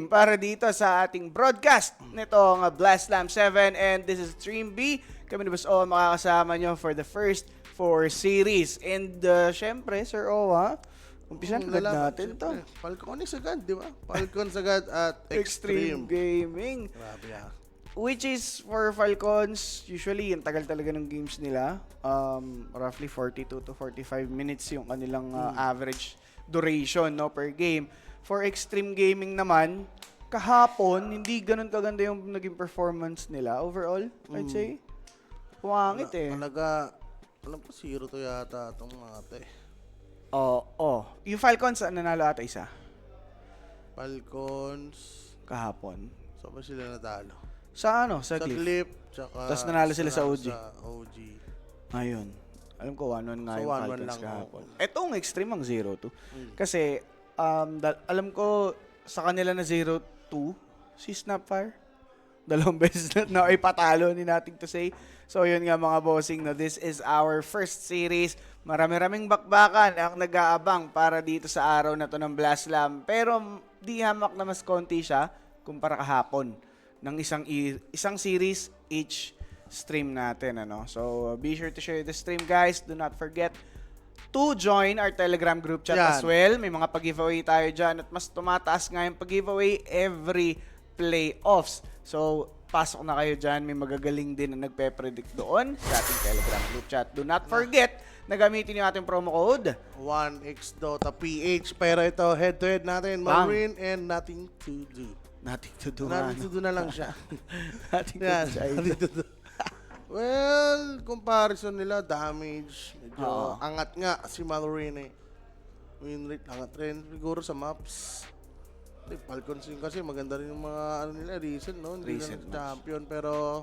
para dito sa ating broadcast nitong Blast Slam 7 and this is Stream B. Kami ni Boss O makakasama nyo for the first 4 series. And syempre, Sir Owa, umpisan agad natin to. Falcon is agad, di ba? Falcon agad at Extreme Gaming. Grabe ah. Which is for Falcons, usually yung tagal talaga ng games nila. Roughly 42 to 45 minutes yung kanilang average duration no, per game. For Extreme Gaming naman, kahapon, hindi ganun kaganda yung naging performance nila overall, I'd say. Pumangit eh. Talaga, alam ko, 0 to yata itong mga to eh. Yung Falcons, nanalo ata isa. Falcons, Kahapon. saan ba sila natalo? Sa ano? Sa Sa Cliff. Clip, tsaka Tapos nanalo sila sa OG. Sa OG. Ayun. Alam ko, 1-1 nga So, yung 1-1 Falcons lang, kahapon. oo. Etong Extreme ang 0-2. Kasi, alam ko, sa kanila na 0-2, si Snapfire. Dalawang beses na ipatalo ni Nothing to Say. So, yun nga mga bossing, no, this is our first series. Marami-raming bakbakan ang nag-aabang para dito sa araw na to ng Blast Slam. Pero, di hamak na mas konti siya kumpara kahapon ng isang series each stream natin, ano. So, be sure to share the stream, guys. Do not forget to join our Telegram group chat as well. May mga pag-giveaway tayo dyan at mas tumataas nga yung pag-giveaway every playoffs. So, pasok na kayo dyan. May magagaling din na nagpe-predict doon sa ating Telegram group chat. Do not forget na gamitin yung ating promo code 1xDotaPH. Pero ito, head-to-head natin. Marine and Nothing to Do. Nothing to do. Nothing to do na lang siya. Nothing to Yan, do. nothing to do. Well, comparison nila, damage, medyo angat nga si Malorine. Win rate, angat rin siguro sa maps. Falcons yun kasi maganda rin yung mga ano nila, recent, no? Hindi Recent lang champion, pero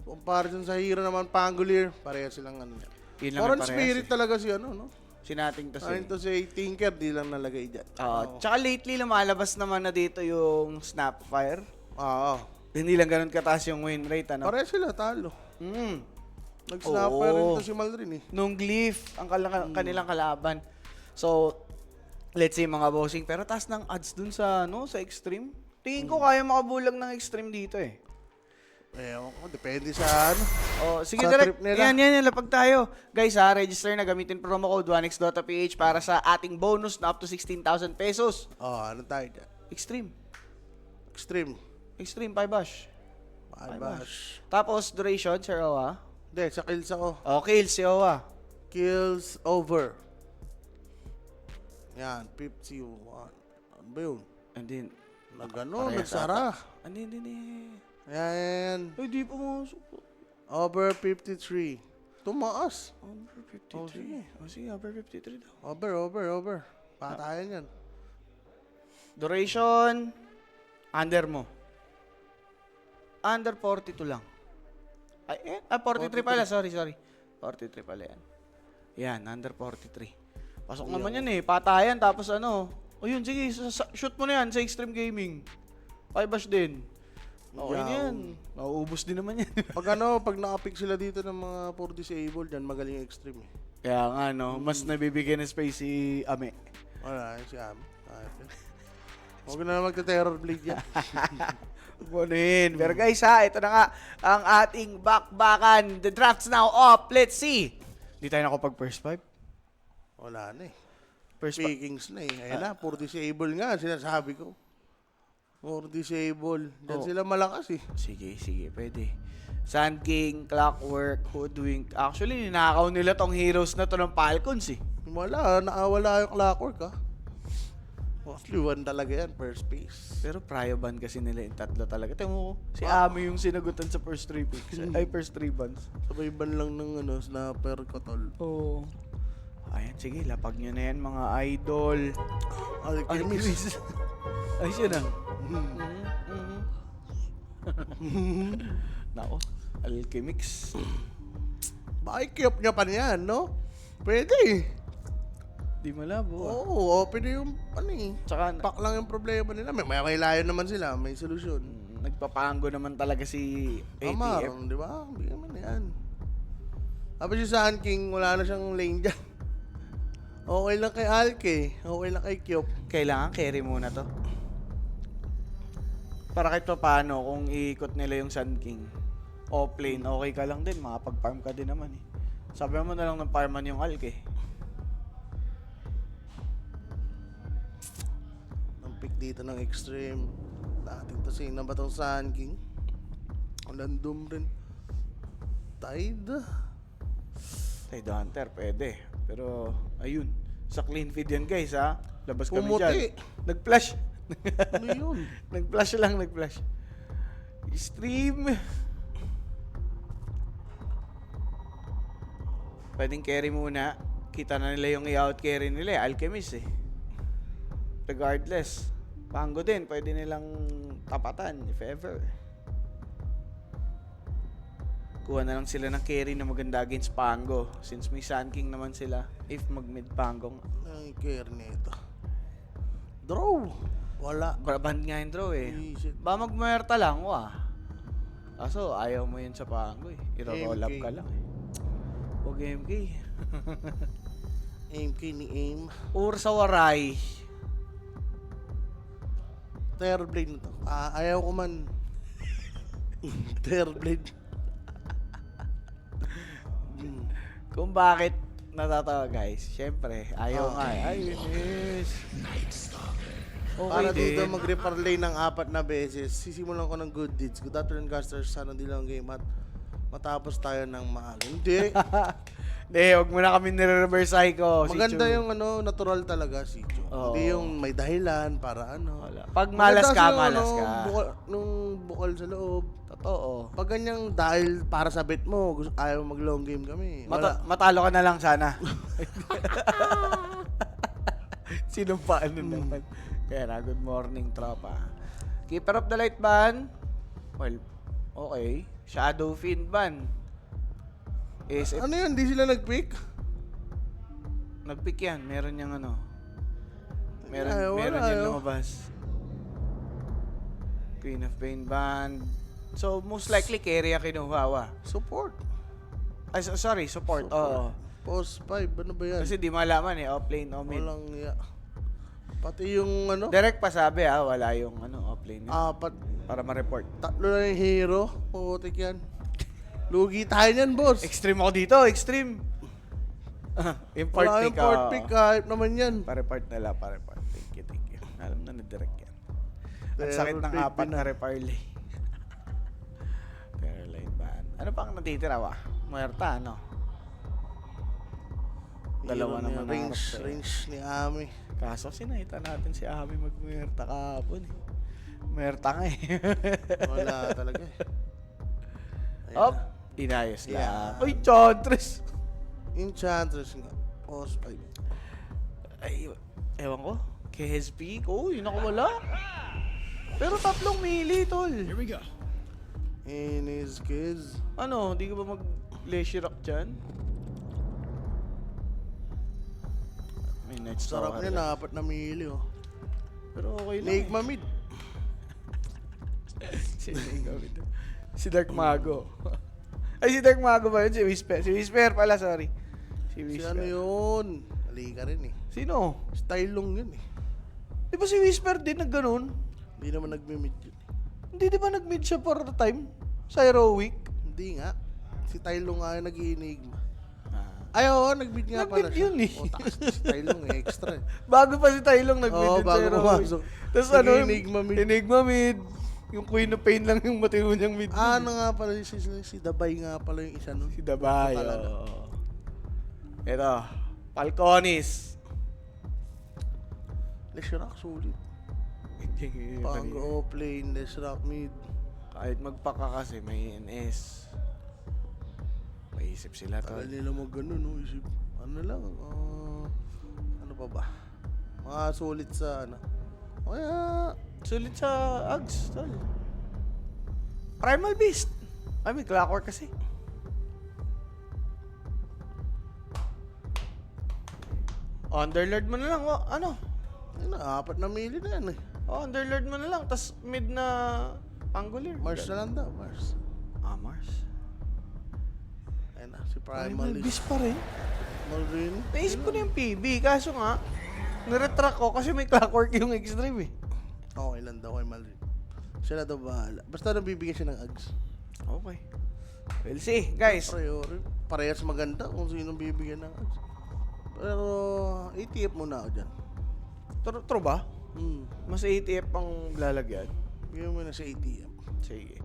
comparison sa hero naman, Pangolier, pareha silang ano yan. Yun lang Foreign yung Spirit parehas talaga si ano, no? Sinating to say. Ayun to si Tinker, di lang nalagay dyan. Tsaka lately, lumalabas naman na dito yung Snapfire. Oo. Hindi lang ganun kataas yung win rate, ano? Pareha sila, talo. Mm. Nag-snapper rin Oo. to si Malrin eh. Nung Glyph, ang kanilang kalaban. So, let's say mga bossing, pero taas ng odds dun sa, no, sa Extreme. Tingin ko kaya makabulag ng Extreme dito eh. Ewan ko, depende sa ano. Sige, Sa direct. trip nila. Yan, lapag tayo. Guys, register na, gamitin promo code 1xDotaPH para sa ating bonus na up to 16,000 pesos. Ano tayo dyan? Extreme. Extreme. Extreme, 5 bash. Bash. Tapos, duration, Sir Owa. Hindi, sa kills ako. Kills, si Owa. Kills over. Yan, 51. Ano ba yun? And then, Nagano, parehas nagsara. Hindi. Yan. Ay, di pumasok. Over 53. Tumaas. Over 53. Oh, sige. Sige, over 53 daw. Over. Patayan yan. Duration, under mo. Under 42 lang. 43 pala. Sorry. 43 pala yan. Yan, under 43. Pasok naman yan eh. Patayan, tapos ano. O yun, sige, shoot mo na yan sa Extreme Gaming. 5 bash din. Okay na yan. Nauubos din naman yan. Pag nakapick sila dito ng mga for disabled, yan magaling yung extreme eh. Kaya nga, no, mas nabibigyan ng space si Ame. Wala, si Ami. Huwag na magta-terror blade yan. Bunin. Pero guys ito na nga ang ating bakbakan. The draft's now up. Let's see. Di tayo nakapag first 5. Wala na eh. First 5. Pickings na eh. Ayun na, for disable nga, sinasabi ko. For disable. Diyan sila malakas eh. Sige, pwede. Sand King, Clockwork, Hoodwink. Actually, ninakaw nila tong heroes na to ng Falcons eh. Wala, nakawala yung clockwork ha. Mostly one talaga yan, first space. Pero prio ban kasi nila yung tatlo talaga. Tingnan mo, si Ami yung sinagutan sa first 3 picks. Ay, first 3 bans. Sabay ban lang ng snapper ko tol. Oo. Ayan, sige, lapag nyo na yan mga idol. Alchemist. Ay, siya na. Nako, Alchemix. Bakit niya pa niyan, no? Pwede eh. Di malabo. Oo, open na yung Tsaka, Pak lang yung problema nila. May layo naman sila, may solusyon. nagpapango naman talaga si Amar, ATF. di ba? Hindi naman yan. Tapos yung Sand King, wala na siyang lane dyan. Okay lang kay Alke. Okay lang kay Kyop. Kailangan carry muna to. Para kahit pa paano, kung iikot nila yung Sun King, offlane, okay ka lang din, makapag-farm ka din naman eh. Sabi mo na lang ng farman yung Alk eh. Ang pick dito ng extreme. Dating to sina ba tong Sun King? Ang landom rin. Tide. Tide Hunter, pwede. Pero, ayun. Sa clean feed yan guys ha. Labas kami Pumuti. dyan. Nag-flash. Ano yun? Nag-flash lang, nag-flash. Stream. Pwedeng carry muna. Kita na nila yung i-out carry nila eh. Alchemist eh. Regardless. Pango din. Pwede nilang tapatan if ever. Kuha na lang sila ng carry na maganda against Pango. Since may Sun King naman sila. If mag-mid Pango. Ang care nito. Draw. Wala. Band nga yung draw eh. Shit. Ba magmuerta lang, wah. Kaso, ayaw mo yun sa Pango eh. I-roll up MK. ka lang eh. Huwag MK. MK ni aim. Or sa Waray. Terrorblade na to. Ayaw ko man. Terrorblade. Kung bakit natatawa guys, syempre, ayaw nga eh. Ayun is. Okay Para dito din. mag-reparlay ng 4 na beses, sisimulan ko ng good deeds. Good afternoon, casters. Sana di lang game at matapos tayo ng maaga. Hindi. Hindi, huwag mo na kami nire-reverse psycho. Maganda si Chu. yung natural talaga si Chu. Oo. Hindi yung may dahilan para Wala. Pag malas Maganda ka, kasi malas ka. nung bukal sa loob. Totoo. Pag ganyang dahil para sa bet mo, ayaw mag-long game kami. Matalo ka na lang sana. Sinumpaan nun naman. Kaya na, good morning, tropa. Keeper of the Light ban. Well, okay. Shadow Fiend ban. SF. Ano yun? Di sila nag-pick? Nag-pick yan. Meron niyang ano. Meron, Ay, wala, meron niyang ayaw. lumabas. Queen of Pain ban. So, most likely, carry ang kinuhawa. Support. Ay, sorry, support. Oo. Post 5, ano ba yan? Kasi di malaman eh, offlane o mid. Walang pati yung Direct pa sabi wala yung offlane. apat, Para ma-report. 3 na yung hero. Putik yan. Lugi tayo yan, boss. Extreme ako dito, extreme. Import Wala pick. yung port pick, kahit naman yan. Pa-report nila, pa-report. Thank you. Alam na direct yan. Ang Pero sakit ng big 4 na reparley. Pero light ban. Ano pang natitira ba? Muerta, ano? Dalawa Hero naman niya, na harap range ni Ami. Kaso sinahita natin si Ami mag-muerta kahapon eh. Muerta nga eh. Wala talaga eh. Ayan Op! na. Inayos lang. Yeah. Uy, Chantres! Enchantress nga. Post 5. Ay, ewan ko. KSP? Oh, yun ako wala. Pero 3 mili, tol. Here we go. In his kids. Ano, di ka ba mag-leisure up dyan? May night Sarap stalker. niya, 4 na mili oh. Pero okay lang. Enigma mid. Si Enigma mid. Si Dark Mago. Ay, si Dark Mago ba yun? Si Whisper. Si Whisper pala, sorry. Si Si Whisper. ano yun? Mali ka rin eh. Sino? Style long yun eh. Di ba si Whisper din nag-ganon? Hindi naman nagme-mid yun. Hindi di ba nag-mid siya for the time? Sa Heroic? Hindi nga. Si Tylong nga yung nag-i-enigma. Ah. Ay, oo, nag-bid nga Nag-bid pala siya. yun eh. O, takas na si Tylong eh, extra eh. Bago pa si Tylong nag-mid Oo, din sa bago Heroic. pumasok. Tapos ano? Nag-Enigma mid. Enigma mid. Yung Queen of Pain lang yung matino niyang mid. Ano nga pala, si Dabay nga pala yung isa nun. Si Dabay. Talaga. oo. Ito. Falconis. Leshrac, sulit. Pango plane, Leshrac mid. Kahit magpaka kasi may NS. Maisip sila to. Tagal nila mag ano, no? Isip, ano lang, ano pa ba? Mga sulit sa ano. Kaya, Sulit sa Ags, tol. Primal Beast. Ay, may Clockwork kasi. Underlord mo na lang, ano? yun na, 4 na mili na yan eh. Underlord mo na lang, tas mid na Angular. Mars na lang daw, Mars. Mars. Ayun na, si Primal Primal is Beast pa rin. Malrin. Naisip ko na yung PB, kaso nga, niretrack ko kasi may Clockwork yung extreme eh. Okay lang daw kay Malrin. Siya na daw bahala. Basta nabibigyan siya ng ags. Okay. We'll see, guys. Parehas maganda kung sino bibigyan ng ags. Pero, ATF muna ako dyan. True ba? Hmm. Mas ATF ang lalagyan. Bigyan mo na sa ATF. Sige.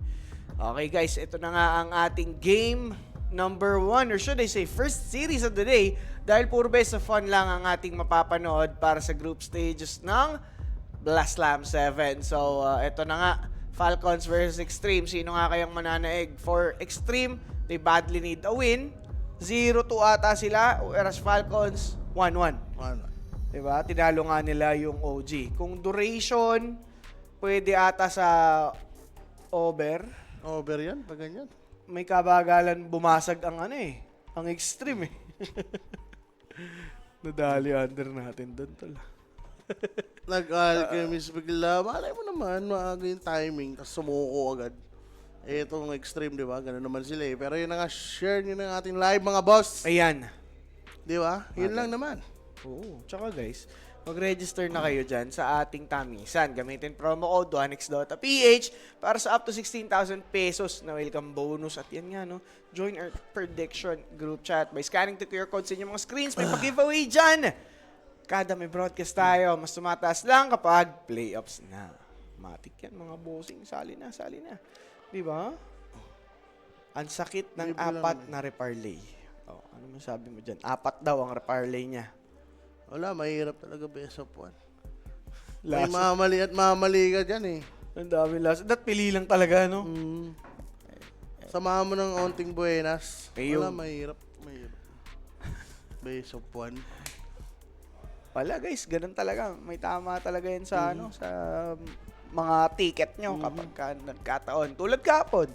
Okay guys, ito na nga ang ating game number 1 or should I say first series of the day dahil puro best of fun lang ang ating mapapanood para sa group stages ng Blast Slam 7. So, ito na nga, Falcons versus Extreme. Sino nga kayang mananaig? For Extreme, they badly need a win. 0-2 ata sila, whereas Falcons, 1-1. Ano? Diba? Tinalo nga nila yung OG. Kung duration, pwede ata sa over. Over yan, pag ganyan. May kabagalan bumasag ang ang Extreme eh. Nadali under natin doon tol. Nag-alchemist bigla. Malay mo naman, maaga yung timing, tapos sumuko agad. Itong Extreme, di ba? Ganun naman sila eh. Pero yun na nga, share nyo ng ating live, mga boss. Ayan. Di ba? Yun lang naman. Oo. Tsaka guys, mag-register na kayo dyan sa ating tamisan. Gamitin promo code DuanX.ph para sa up to 16,000 pesos na welcome bonus. At yan nga, no? Join our prediction group chat by scanning the QR code sa inyong mga screens. May pag-giveaway dyan! Kada may broadcast tayo, mas tumataas lang kapag playoffs na. Matik yan, mga bossing. Sali na, sali na. Di ba? Ang sakit ng apat na reparlay. Oh, ano masabi mo dyan? 4 daw ang reparlay niya. Wala, mahirap talaga best of 1. May Last. mamali at mamali ka dyan eh. Ang dami last. Dat pili lang talaga, no? Samahan mo ng onting buenas. Ayun. Wala, mahirap. Mahirap. Best of 1. Wala guys, ganun talaga. May tama talaga yan sa sa mga ticket nyo kapag nagkataon. Tulad kapon.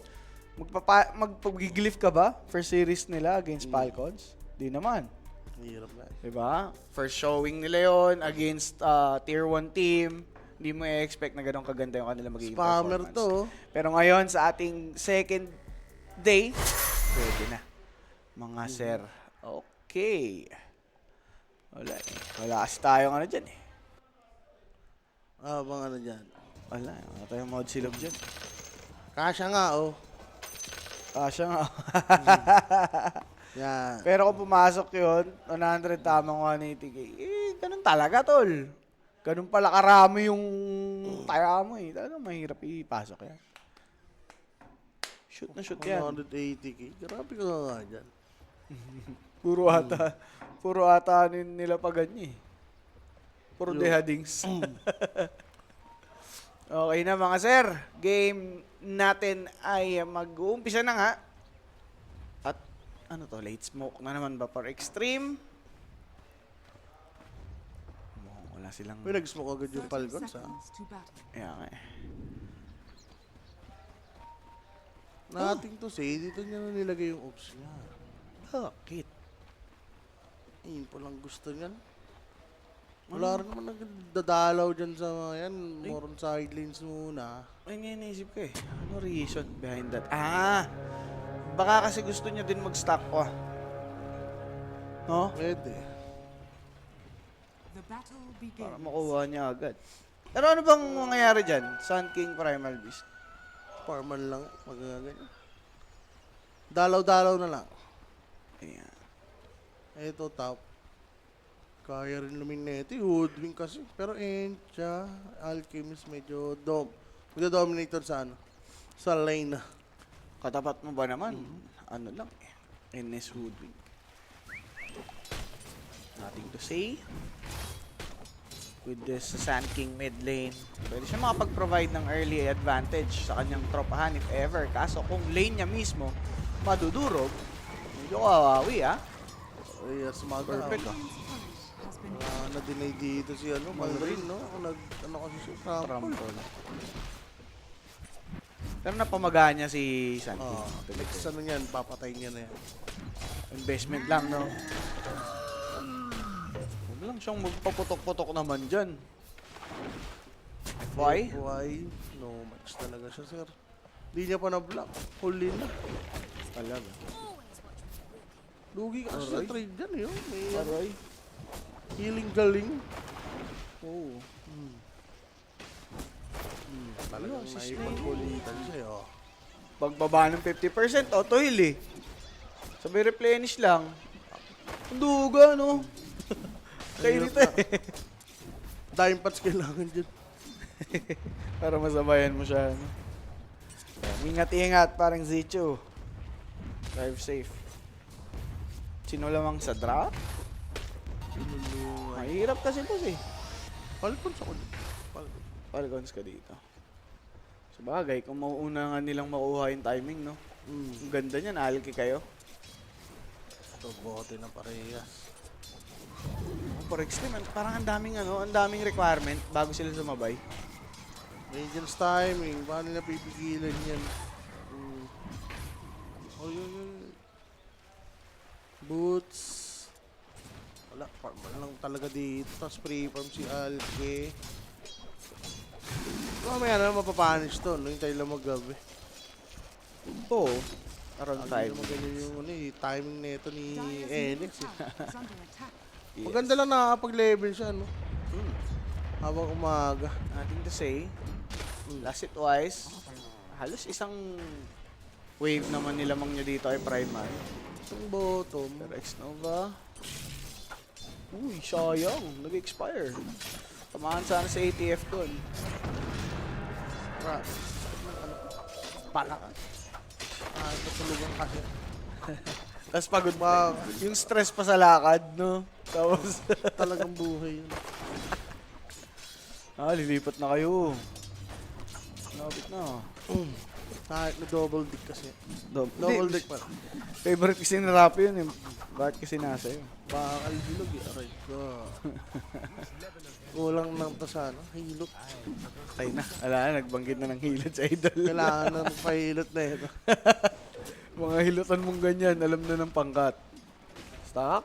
Magpagigilift ka ba for series nila against Falcons? Di naman. Mahirap na. Diba? First showing nila yon against tier 1 team. Hindi mo i-expect na ganun kaganda yung kanila magiging Spammer performance. to. Pero ngayon, sa ating second day, pwede na. Mga sir. Okay. Wala eh. Wala kasi tayong ano dyan eh. Bang ano dyan. Wala. Wala tayong mod silog dyan. Kasya nga, oh. Siya nga. Yan. Pero kung pumasok yun, 100 tamang 180k, ganun talaga, tol. Ganun pala karami yung taya mo eh. Talagang mahirap ipasok yan. Shoot na shoot yan. 180k. Grabe ka nga dyan. Puro ata nila pa ganyan eh. Puro dehadings. Okay na mga sir. Game natin ay mag-uumpisa na nga. At ano to, late smoke na naman ba for Extreme? Wala silang... Uy, nag-smoke agad yung Falcons, ha? Ayan nga eh. Nating to say, dito niya na nilagay yung ops niya. Bakit? Ayun po lang gusto niyan. Wala rin naman nagdadalaw dyan sa mga yan. More on sidelines muna. Ay, naisip ko eh. Ano reason behind that? Baka kasi gusto niya din mag-stock ko. No? Pwede. Para makuha niya agad. Pero ano bang mangyayari dyan? Sun King Primal Beast? Farman lang. Magaganyan. Dalaw-dalaw na lang. Ayan. Ito top. Kaya rin luminete. Hoodwing kasi. Pero Encha, Alchemist medyo dominator sa ano. Sa lane. Katapat mo ba naman? Ano lang eh. NS Hoodwink. Nothing to say. With this Sun King mid lane, pwede siya makapag-provide ng early advantage sa kanyang tropahan if ever. Kaso kung lane niya mismo madudurog, medyo kawawi Ay, smaga. Perfect Na-deny dito si Malrin, no? Ano kasi siya? Trample. Pero napamagaan niya si Sun King. Next ano yan, papatay niya na yan. Investment lang, no? Huwag lang siyang magpaputok-putok naman dyan. Why? Why? No match talaga siya, sir. Di niya pa na-block. Huli na. Talaga. Lugi ka kasi sa trade dyan, yun. May Aray. healing galing. Oo. Talagang Ayun, si naipagkulitan siya, oh. Pagbaba ng 50%, auto heal eh. Sabi replenish lang. Ang duga, no? Kayo Hirap dito na. eh. Dime pots kailangan dyan. Para masabayan mo siya, no? Ingat-ingat, parang Zichu. Drive safe. Sino lamang sa drop? Pinulungan. Mahirap kasi po eh. Falcon sa kulit. Falcons ka dito. Sa bagay, kung mauuna nga nilang makuha yung timing, no? Ang ganda niyan, alki kayo. Ito, bote na parehas. For extreme, parang ang daming requirement bago sila sumabay. Radiance timing. Paano nila pipigilan yan? Oh, yun. Boots. Wala lang talaga dito. Tapos free farm si Alke. Mamaya na mapapanish to. No? Hintay lang maggabi. Oo. Around Tayo 5 magaling yung timing nito ni Enix. Yes. Maganda lang nakakapag-level siya, no? Habang umaga. Nothing to say. Last it twice. Halos isang wave naman nilamang niya dito ay Primal. Itong bottom. Pero X-Nova. Uy, sayang. Nag-expire. Tamahan sana sa ATF doon. Pala ka. Natulugan kasi. Tapos pagod pa. Yung stress pa sa lakad, no? Tapos, Talagang buhay yun. lilipat na kayo. Lapit na. Kahit na double dick kasi. Double Double dick pa. Favorite kasi ni Rapi yun eh. Bakit kasi nasa yun? Bakal bilog eh. Aray ko. Kulang lang to sa hilot. Tay na. Ala na, nagbanggit na ng hilot sa idol. Kailangan na magpahilot na ito. Mga hilutan mong ganyan, alam na ng pangkat. Stock?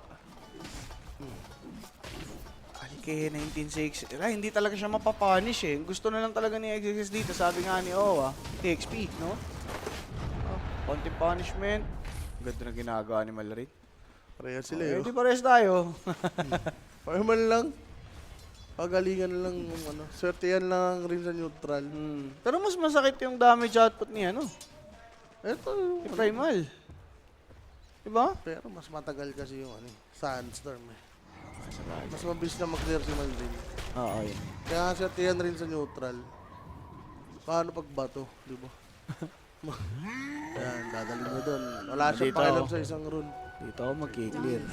Alke, 1960. Hindi talaga siya mapapunish eh. Gusto na lang talaga ni XXS dito. Sabi nga ni Owa, TXP, no? Konting punishment. Ganda na ginagawa ni Malarit. Pareha sila Eh, yun. di pares tayo. Pareha man lang. Pagalingan lang yung Swertehan lang rin sa neutral. Pero mas masakit yung damage output niya, no? Ito Ni Primal. Diba? pero mas matagal kasi yung Sandstorm eh. Mas mabilis na mag-clear si Malvin. Oo, yun. Kaya swertehan rin sa neutral. Paano pag bato, di ba? Yan, dadalhin mo doon. Wala siyang Dito. pakialam sa isang rune. Dito ako mag-clear.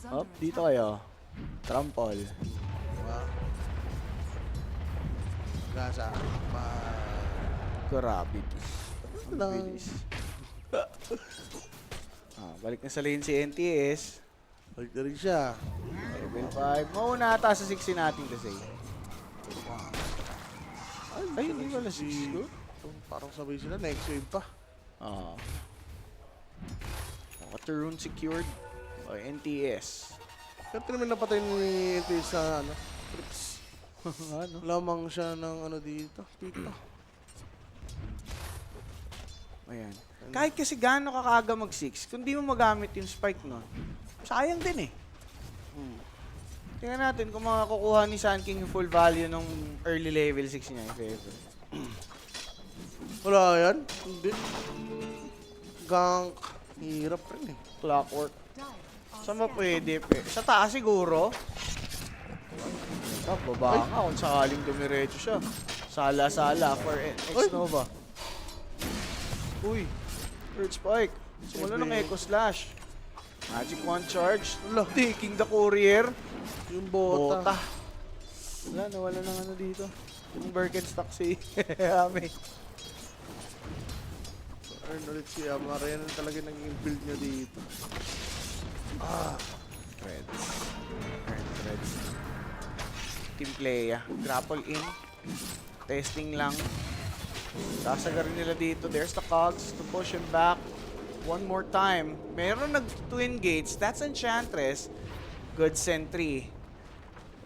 Up, dito kayo. Trample. Diba? Gasa. Karabit. Ang lang. bilis. Balik na sa lane si NTS. Balik na rin siya. Level 5. Mauna ata sa 16 natin kasi. Ay, hindi wala 6. Parang sabay sila, next wave pa. Water rune secured by NTS. Kaya naman napatay ni NTS sa trips. Ano? Lamang siya ng dito. Pika. Ayan. Kahit kasi gaano kakaga mag-6, kung di mo magamit yung spike nun, sayang din eh. Tingnan natin kung makakukuha ni Sun King yung full value ng early level 6 niya, if ever. Wala yan? Hindi. Gank. Hirap rin eh. Clockwork. Saan ba pwede? Sa taas siguro. Baba nga kung sakaling dumiretso siya. Sala-sala for X-Nova. Uy, Earth Spike. Simula ng Echo Slash. Magic Wand Charge. Taking the Courier. Yung bota. Wala, nawala ng dito. Yung Birkenstock si Ame. Earn ulit si Amara. Yan talaga naging build niya dito. Reds. Reds. Team Playa. Grapple in. Testing lang. Sasagarin nila dito. There's the cogs to push him back. One more time. Meron nag-twin gates. That's Enchantress. Good sentry.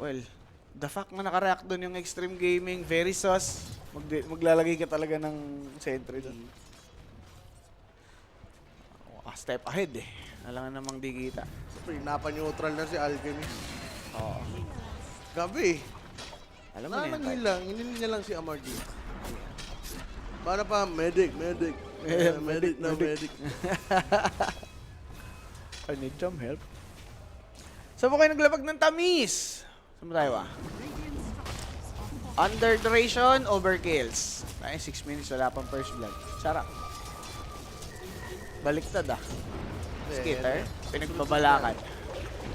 Well, the fact na nakareact doon yung Extreme Gaming, very sus. Maglalagay ka talaga ng sentry doon. Step ahead eh. Alam nga namang di kita. Napa-neutral na si Alchemist. Oo. Gabi. Alam mo na yan, Nanangil lang, hinili niya lang si Amar dito. Para pa, medic. Medic na medic. I need some help. Saan mo kayo naglabag ng tamis? Saan mo tayo ba? Under duration, overkills. Ay, 6 minutes, wala pang first blood. Sarap. Baliktad ah. Skater, pinagbabalakan.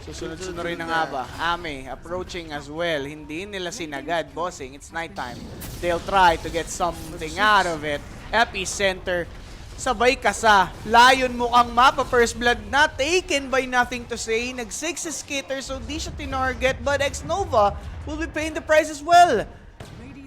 Susunod-sunod rin na nga ba? Ame, approaching as well. Hindi nila sinagad, bossing. It's nighttime. They'll try to get something out of it. Epicenter. Sabay ka sa Lion mukhang mapa. First blood na. Taken by Nothing to Say. Nag-6 si Skater, so di siya tinarget. But X-Nova will be paying the price as well.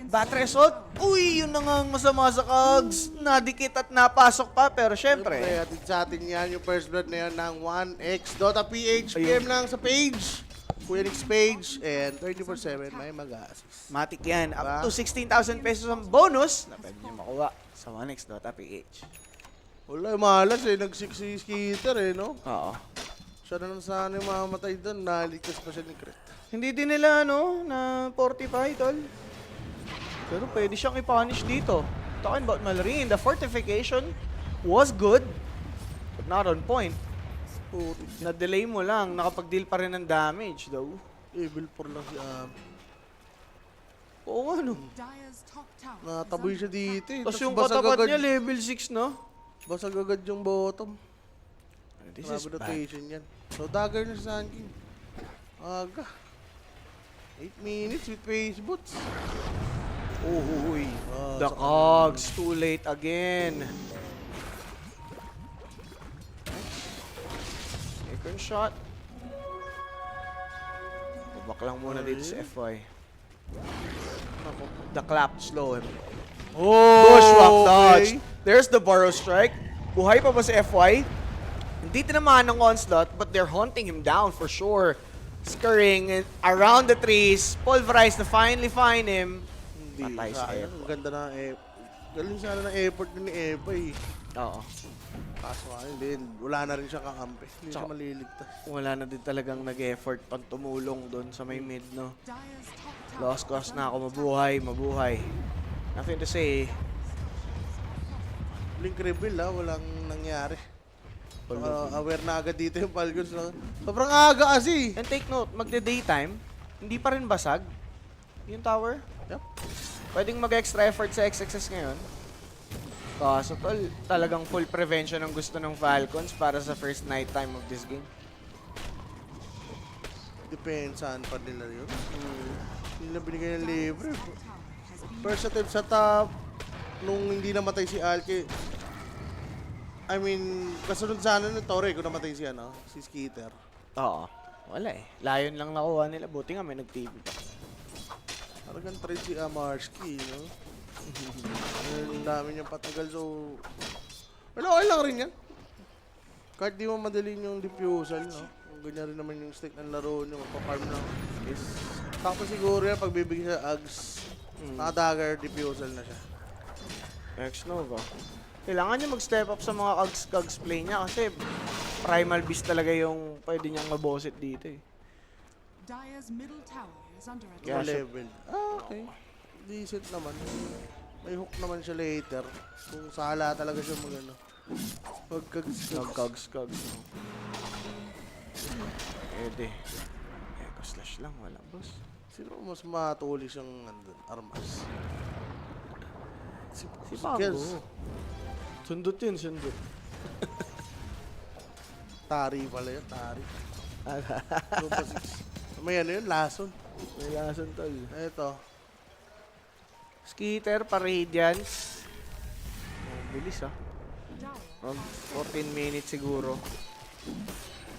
Battery Assault. Uy, yun na nga ang masama sa Cogs. Nadikit at napasok pa. Pero syempre, Atid sa atin yan, yung first blood na yan ng 1x Dota PH. PM lang sa page. Kuya Nick's page. And 24/7 may mag-a-assist. matik yan. Diba? Up to 16,000 pesos ang bonus na pwede niyo makuha sa 1x Dota PH. Wala, malas eh. Nag-6 si Skeeter eh, no? Oo. Siya na lang sana yung mamatay doon. Naligtas pa siya ni Crit. Hindi din nila, no, na 45, tol. Pero pwede siyang i-punish dito. Talking about Malrine, the fortification was good, but not on point. Na-delay mo lang, nakapag-deal pa rin ng damage, though. Level 4 lang si Oo nga, no. Nataboy siya dito eh. Tapos Tas yung basag katapat agad- niya, level 6, no? Basag agad yung bottom. This is Grabe bad. rotation yan. So, dagger na si Sun King. Aga. 8 minutes with face boots. Uy, Ah, the sa Cogs, too late again. Second shot. Babak lang muna dito sa FY. Naku, the clap slow him. Oh! Bushwhack dodge. There's the Burrow Strike. Buhay pa ba si FY? Hindi tinamaan ng onslaught, but they're hunting him down for sure. Scurrying around the trees. Pulverize to finally find him. Hindi. Patay sa Sayang. effort. Ang ganda na galing sana ng effort ni Epa eh. Oo. Kaso nga hindi. Wala na rin siya kakampi. Hindi siya Tsaka- maliligtas. Wala na din talagang nag-effort pang tumulong doon sa may mid, no? Lost cause na ako, mabuhay. Nothing to say. Blink reveal walang nangyari. Aware na agad dito yung Falcons. Sobrang aga kasi. And take note, magde-daytime, hindi pa rin basag yung tower. Yep. Pwedeng mag-extra effort sa XXS ngayon. Kaso tol, talagang full prevention ang gusto ng Falcons para sa first night time of this game. Depensahan pa nila yun. Hindi na binigay ng libre. First attempt sa top. Nung hindi namatay si Alke. I mean, kasunod sana ng Torre kung namatay si si Skeeter. Oo. Wala eh. Lion lang nakuha nila. Buti nga may nag-TV pa. Talagang trade si Amarski, no? Ang dami niyang patagal, so... Well, okay lang rin yan. Kahit di mo madaling yung diffusal, no? Kung ganyan rin naman yung stick ng laro niyo, magpa-farm lang. Is, tapos siguro yan, pag bibigyan siya Ags, naka-dagger, diffusal na siya. X-Nova. Kailangan niya mag-step up sa mga Cogs play niya kasi primal beast talaga yung pwede niyang mabosit dito eh. Dire's middle tower is under attack. Yeah, Yeah, siya- level. Okay. Decent naman. May hook naman siya later. Kung sala talaga siya mag-ano. Cogs. No. Pwede. Echo slash lang, wala boss. Sino mas matulis yung armas? Si Kels. Sundot yun, sundot. Tari pala yun, Tari. Lupa 6. May ano yun, lason. May lason tol. Eto. Skeeter, pa-radiance. Oh, bilis ah. Dire 14 minutes siguro.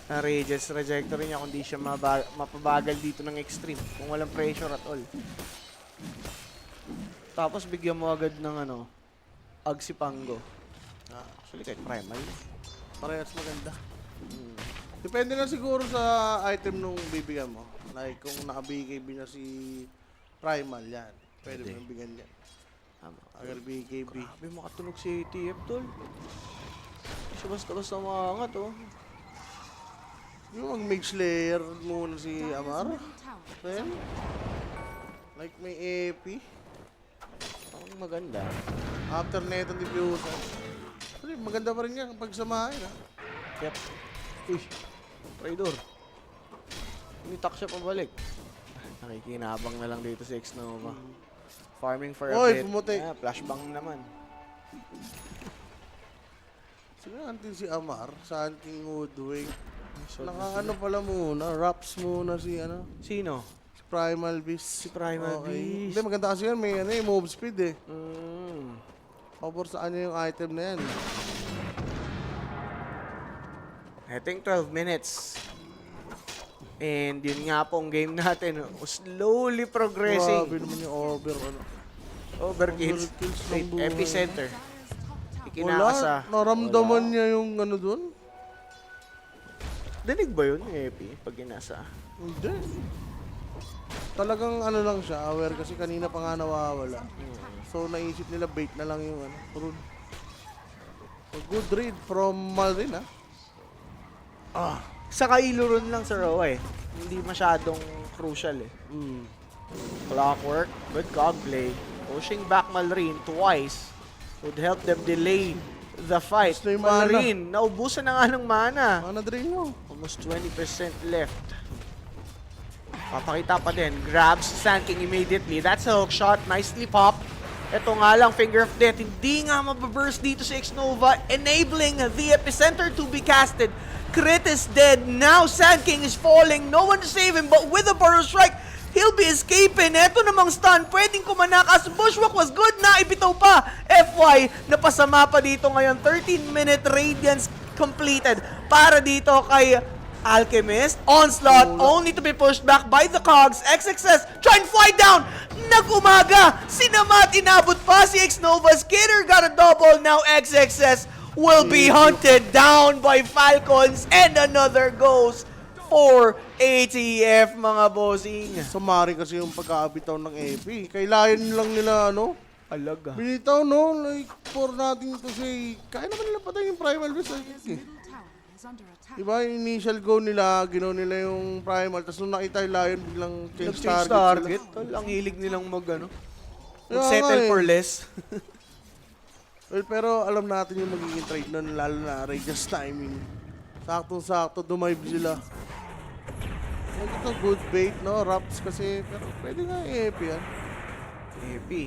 Na radiance trajectory niya kung di siya mapabagal dito ng extreme. Kung walang pressure at all. Tapos bigyan mo agad ng Agsipango. Actually kahit primal. Parehas maganda. Depende na siguro sa item nung bibigyan mo. Like kung naka-BKB na si Primal yan. Pwede mo nang bigyan yan. Tama. Agar BKB. Grabe makatunog si ATF tol. Hindi siya basta-basta maangat oh. Yung mag-Mage Slayer muna si Dire's Amar. middle tower is Then, under Like may AP. Ang maganda. After na itong diffuser. Actually, maganda pa rin yan kapag samahin, ha? Yep. Uy, traitor. Umitak siya pabalik. Nakikinabang na lang dito si Xnova. Farming for a Oy, bit. pumuti. Flashbang naman. Sige natin si Amar, sa King Woodway. So, Nakaano pala muna, wraps muna si sino? si Primal Beast. Si Primal Beast. Hindi, maganda kasi yan, may move speed eh. Mm. Pabor sa yung item na yan. I think 12 minutes. And yun nga pong game natin. Slowly progressing. Grabe naman yung Overkills. Overkills ng Wait, buhay. epicenter. Dyer's top tower Ikinakasa. Wala, naramdaman Wala. niya yung ano dun. Dinig ba yun, Epi, pag inasa? Hindi. Talagang ano lang siya, aware kasi kanina pa nga nawawala. So naisip nila bait na lang yung rune. So good read from Malrin, ha? Sa kailurun lang sa Roa eh. Hindi masyadong crucial eh. Clockwork, good cog play. Pushing back Malrin twice would help them delay the fight. Gusto yung mana. Malrin, naubusan na nga ng mana. Mana drain mo. Almost 20% left. Papakita pa din. Grabs Sand King immediately. That's a hook shot. Nicely popped. Ito nga lang, Finger of Death. Hindi nga mababurst dito si Xnova, enabling the epicenter to be casted. Crit is dead. Now Sand King is falling. No one to save him, but with a Burrow Strike, he'll be escaping. Ito namang stun. Pwedeng kumanakas. Bushwhack was good na. Ibitaw pa. FY, napasama pa dito ngayon. 13-minute Radiance completed para dito kay Alchemist. Onslaught only to be pushed back by the Cogs. XXS trying to fly down. Nag-umaga. Sinamat. Inabot pa si Xnova. Skitter got a double. Now XXS will be hunted down by Falcons. And another goes for ATF, mga bossing. Sumari kasi yung pagkaabitaw ng AP. Kailangan lang nila, Alaga. binitaw, like, for natin to say, kaya naman nila patay yung Primal Beast. Dyer's middle tower is under attack. Diba, yung initial go nila, ginaw nila yung Primal, tapos nung nakita yung Lion, biglang change Nag-change target. target. Tol, ang hilig nilang Kaya mag-settle nga eh. for less. Well, pero alam natin yung magiging trade nun, lalo na Radius timing. Saktong-sakto, dumive sila. Ito, good bait, Raps kasi, pero pwede nga i-EP yan. Epi.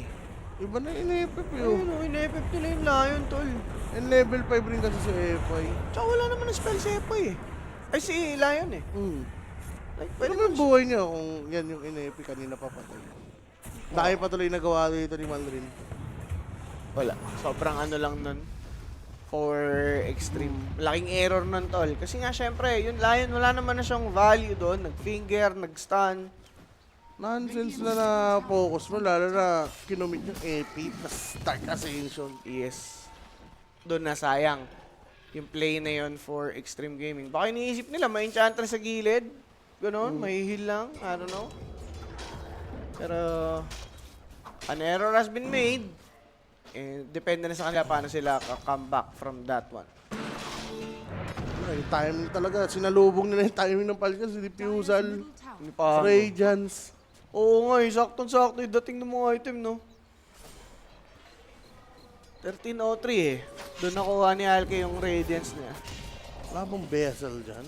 Iba na in-EP Ayun yun. o, in-FF nila yung Lion, tol. And level 5 rin kasi sa FI. Tsaka wala naman ng spell si Epoy eh. Ay, si Lion eh. Like, Pero may buhay niya kung yan yung in-EP kanina pa patay. Dahil patuloy nagawa dito ni Malrin. Wala. Sobrang ano lang nun. For extreme. Laking error nun, tol. Kasi nga, syempre, yung Lion, wala naman na siyang value doon. Nag-finger, nag-stun. Nonsense na focus mo, lalo na kinumit yung AP, tas Dark Ascension. Yes. Doon na sayang. Yung play na yon for extreme gaming. Baka iniisip nila, may enchantress sa gilid. Ganon, may heal lang. I don't know. Pero, an error has been made. And depende na sa kanila paano sila come back from that one. Yung timing talaga, sinalubong nila yung timing ng Falcons, si Dyer's Diffusal, middle tower Hindi pa. Radiance. Oo nga, saktong-sakto yung dating ng mga item, no? 1303 eh. Doon nakuha ni Alke yung Radiance niya. Wala bang Vessel dyan?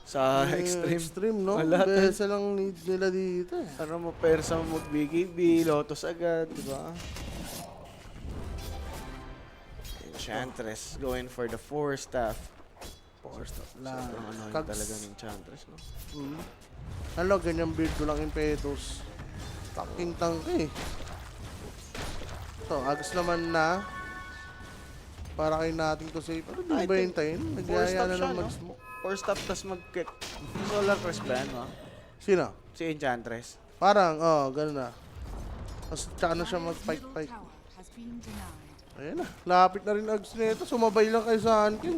Sa extreme. Extreme, no? Wala. Vessel ang needs nila dito eh. Ano mo, persa mo mag-BKB, Lotus agad, di ba? Enchantress going for the 4 staff. 4 stop Sobrang annoying talaga ng Enchantress, no? Ano, ganyan build ko lang impetus. Taking tank eh. Ito, agos naman na. Para kayo natin to save. Ano din I ba think hintayin? 4 Nagyaya staff na siya, lang no? mag-smoke. 4 staff, tas mag-kick. Solar Crest ba yan, no? Sino? Si Enchantress. Parang, ganun na. Tapos tsaka na siya middle mag-fight-fight. tower has been denied. Ayan na, lapit na rin agos nito. Sumabay lang kayo sa Ankin.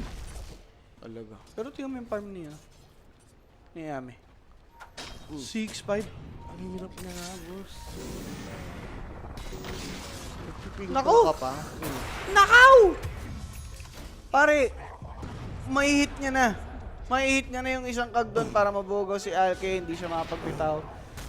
Talaga. Pero tingnan mo yung farm niya. Ni Yami. 6-5. Ang hirap niya nga, boss. Naku! Ka pa. Nakaw! Pare, may hit niya na. May hit niya na yung isang kag doon para mabugaw si Alke. Hindi siya makapagbitaw.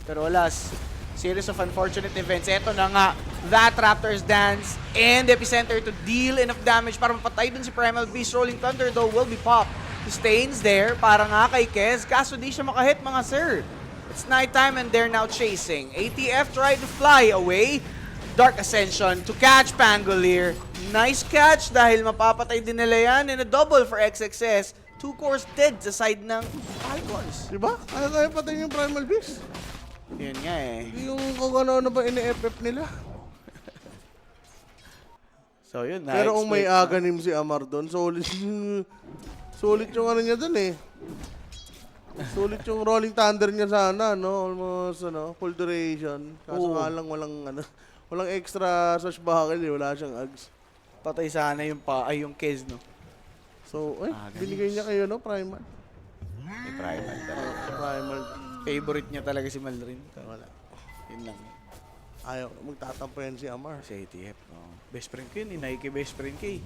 Pero alas, Series of unfortunate events. Ito na nga, that Raptors dance and Epicenter to deal enough damage para mapatay dun si Primal Beast. Rolling Thunder though will be popped. Stains there para nga kay Kez, kaso di siya makahit mga sir. It's nighttime and they're now chasing. ATF tried to fly away. Dark Ascension to catch Pangolier. Nice catch dahil mapapatay din nila yan and a double for XXS. 2 cores dead sa side ng Falcons. Diba? Ano kaya patayin yung Primal Beast? Yun nga eh. Yung kung ano-ano ba ini-FF nila. So yun na. Pero kung may aganim si Amar doon, solid yung ano niya doon eh. Solid yung Rolling Thunder niya sana, no? Almost, full duration. Kaso nga lang walang extra swashbuckle eh. Wala siyang ags. Patay sana yung yung Kez, no? So, binigay niya kayo, no? Primal. May Primal talaga. Primal. Favorite niya talaga si Malrin. Wala. Yun lang. Ayaw, magtatampo yan si Amar. Si ATF, no? Best friend ko yun, Nike best friend ko eh.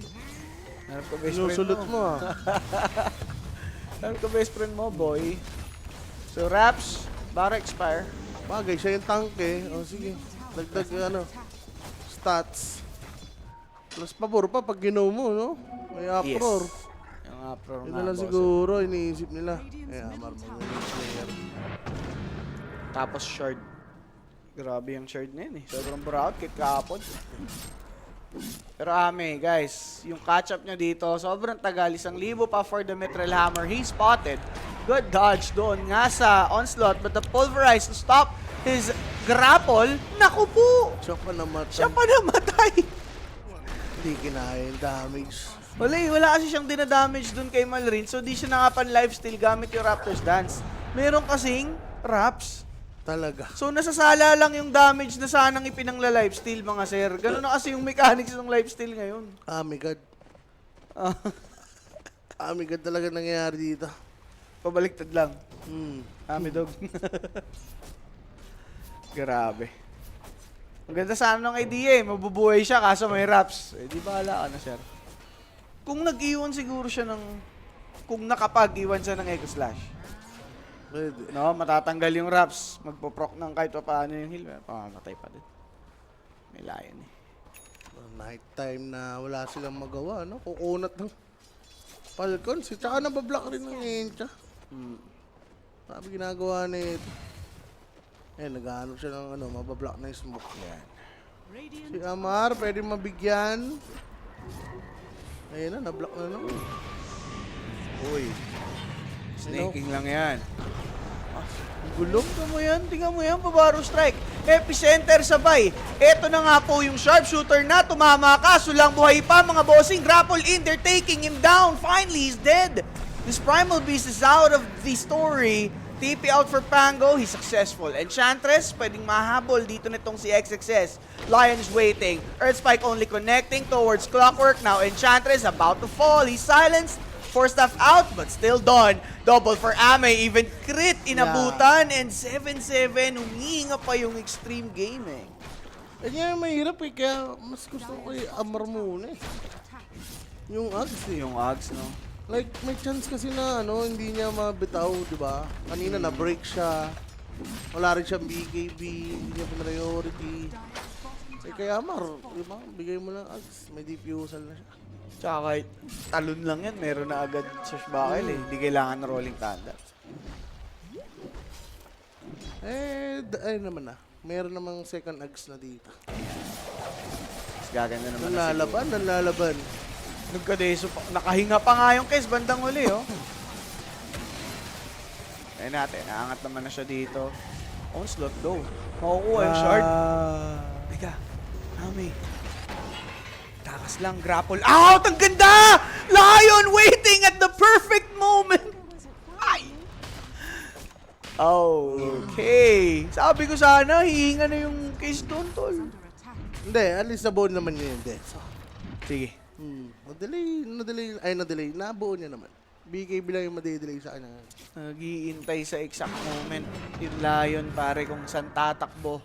Hanap ko best friend Sinusulot mo ah. Hanap ko best friend mo, boy. So, Raps, para expire. Bagay, siya yung tank eh. O sige, dagdag stats. Plus pabor pa pag ginaw mo, no? May uproar. Yung uproar Yun nga, na lang boss. siguro, iniisip nila. Amar mo player. Tapos shard. Grabe yung shard na yun eh. Sobrang buraot, kit kahapon. Pero guys, yung catch-up niya dito, sobrang tagal. 1,000 pa for the Mithril Hammer. He spotted. Good dodge doon nga sa onslaught, but the pulverize to stop his grapple. Naku po! Siya pa namatay. Siya pa namatay! Hindi kinaya yung damage. Wala kasi siyang dinadamage doon kay Malrin, so di siya nakapan lifesteal gamit yung Raptors Dance. Meron kasing Raps. Talaga. So nasasala lang yung damage na sanang ipinangla-lifesteal mga sir. Ganun na kasi yung mechanics ng lifesteal ngayon. Oh my God. Oh my God talaga nangyayari dito. Pabaliktad lang. Amidog. Grabe. Ang ganda sana ng idea eh. Mabubuhay siya kaso may Raps. Eh di bahala ka na sir. Kung nag-iwan siguro siya ng... Kung nakapag-iwan siya ng Echo Slash. Pwede. No, matatanggal yung Raps. Magpo-proc ng kahit pa paano yung heal. Pamamatay pa din. May lion eh. Night time na wala silang magawa, no? Kukunat ng Falcons. Tsaka nabablock rin ng Encha. Sabi ginagawa na ito. Nag-ano siya ng mabablock na yung smoke. Yan. Si Amar, pwede mabigyan. Ayun na, nablock na naman. Uy. Snaking lang yan. Gulong. Tingnan mo yan, Babaro Strike. Epicenter sabay. Ito na nga po yung sharpshooter na tumama ka. Sulang buhay pa mga bossing. Grapple in, they're taking him down. Finally, he's dead. This Primal Beast is out of the story. TP out for Pango, he's successful. Enchantress, pwedeng mahabol dito nitong si XXS. Lion is waiting. Earthspike only connecting towards Clockwork. Now Enchantress about to fall. He's silenced. 4 staff out, but still done. Double for Ame, even crit inabutan. And 7-7, humihinga pa yung extreme gaming. Kanya mahirap eh, kaya mas gusto ko kay Amar muna eh. Yung Ags eh. Yung Ags, no? Like, may chance kasi na hindi niya mabitaw, di ba? Kanina na-break siya. Wala rin siyang BKB, hindi niya priority. Eh, kaya Amar, di ba? Bigay mo lang Ags, may diffusal na siya. Tsaka kahit talon lang yan, meron na agad sa Shbakal eh. Hindi kailangan na rolling thunder. Ay naman na. Meron namang second Ags na dito. Mas gaganda naman Nalalaban. Nagkadeso pa. Nakahinga pa nga yung case bandang huli, oh. Ayun natin, naangat naman na siya dito. Onslaught though. Makukuha yung shard. Teka, Ame. Takas lang, grapple. Out! Ang ganda! Lion waiting at the perfect moment! Ay! Okay. Sabi ko sana, hihinga na yung case doon, tol. Under attack. Hindi, at least nabuo naman niya yung death. Sige. Nadelay. Nabuo niya naman. BKB lang yung madidelay sa kanya. Nag-iintay sa exact moment yung Lion, pare, kung saan tatakbo.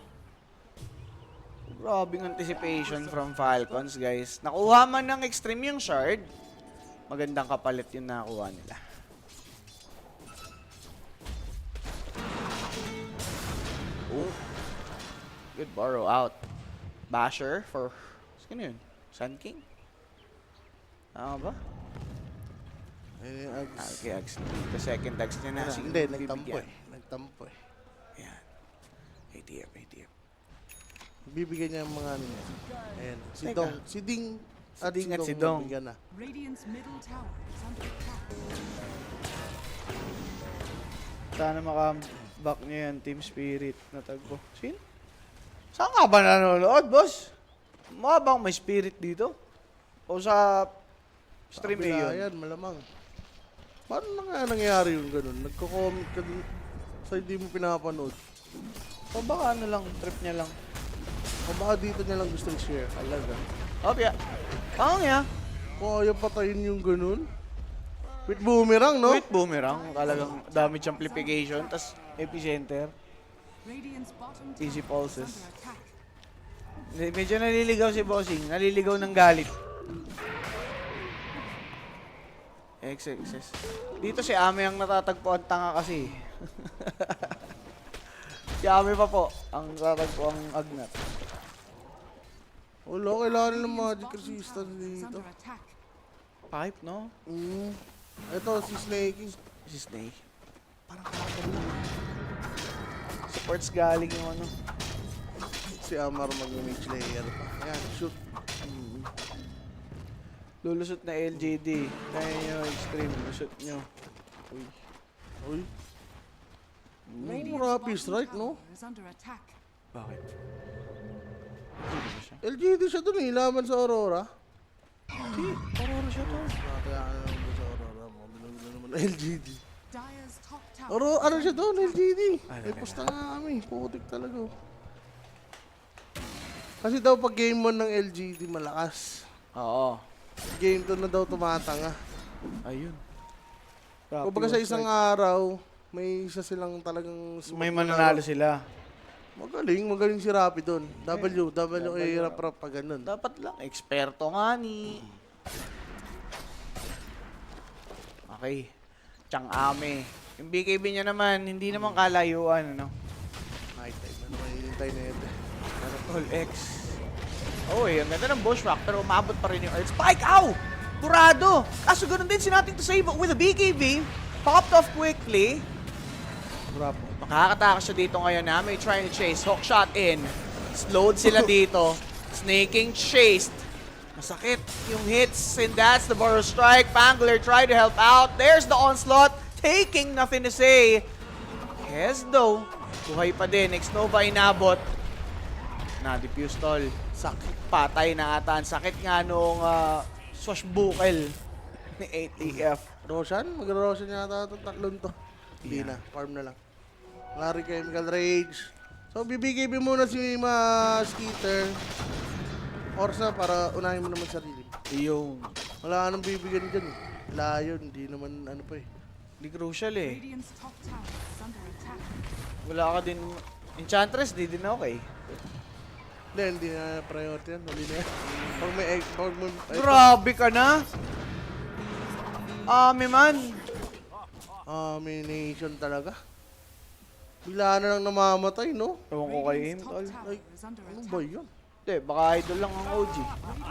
Grabing anticipation from Falcons, guys. Nakuha man ng extreme yung shard. Magandang kapalit yung nakuha nila. Good borrow out. Basher for... Sino yun? Sun King? Tama ba? Eh, Ags. Okay, Ags. The second Ags niya na. Ano, Siguro hindi, nagtampo bibigyan. eh. Nagtampo eh. Ayan. ATF, ATF. Bibigyan niya ang mga ano niya. Ayan. Si Teka. Dong. Si Ding. Ding at si Dong. bibigyan na. Radiant's middle tower is under attack. Sana maka-back niya yan, Team Spirit na tagpo. Sino? Saan ka ba nanonood, boss? Mukha bang may spirit dito? O sa stream Sabi na yun? yan, malamang. Paano na nga nangyayari yung ganun? Nagko-comment ka din sa hindi mo pinapanood. O baka ano lang, trip niya lang. O baka dito niya lang gusto i-share. Talaga. Opya. Ang ya. Kung ayaw patayin yung ganun. With boomerang, no? With boomerang, talagang damage amplification, tas epicenter. Radiant's bottom tower Easy is pulses. under attack. Medyo naliligaw si Bossing. Naliligaw ng galit. XXS. Dito si Ame ang natatagpuan tanga kasi. Si Ame pa po ang natatagpuan agnat. Wala, kailangan ng Radiant's magic bottom resistance tower is dito. under attack. Pipe, no? Ito, si Snakey. Si Snake. Parang kapal lang. Supports galing yung ano. Si Amar mag-image layer pa. Ayan, shoot. Lulusot na LJD. Kaya nyo, extreme. Lusot nyo. Uy. Uy. Radiant's Rapis, bottom right, no? tower is under attack. Bakit? Sino ba siya? LGD siya dun eh, laban sa Aurora. Hindi. Aurora siya to. Kaya naman ba sa Aurora? Mabilis naman ng LGD. Dyer's top tower. Aurora, ano siya doon, LGD? Ay, May talaga. pusta nga kami, putik talaga. Oh. Kasi daw pag game 1 ng LGD malakas. Oo. Game 2 na daw tumatanga. Ayun. Kung baga sa isang araw, may isa silang talagang... May mananalo sila. Magaling si Rappi doon. Rap pa ganun. Dapat lang. Eksperto nga ni. Okay. Chang Ame. Yung BKB niya naman, hindi naman kalayuan, ano? Night time na naman hinintay na ito. All X. Oh, eh, ang ganda ng bushwhack, pero umabot pa rin yung Earth Spike. Ow! Burado! Kaso ganun din sinating to save with a BKB. Popped off quickly. Bravo. Makakatakas siya dito ngayon na may trying to chase. Hook shot in. Slowed sila dito. Snaking chased. Masakit yung hits. And that's the Burrow Strike. Pangler tried to help out. There's the onslaught. Taking nothing to say. Hesdo. Buhay pa din. X-Nova inabot. Na-defuse tol. Sakit. Patay na ata. Ang sakit nga nung swashbuckle ni ATF. Roshan? Mag-Roshan yata ito. Tatlong to. Hindi na. Farm na lang. Larry Chemical Rage. So, bibigay mo muna si Skeeter. Oras na para unahin mo naman sarili. Yung. Wala ka nang bibigyan dyan. Layon. Hindi naman ano pa eh. Di crucial eh. Radiant's top tower is under attack. Wala ka din. Enchantress, di din okay. Hindi na priority yan. Huli na yan. Pag may egg, pag may... Grabe ka na! Man. Amination talaga. Bigla na lang namamatay, no? Ewan ko kay Aim, Radiant's tol. top tower is under Ano attack. ba yun? Hindi, baka idol lang ang OG.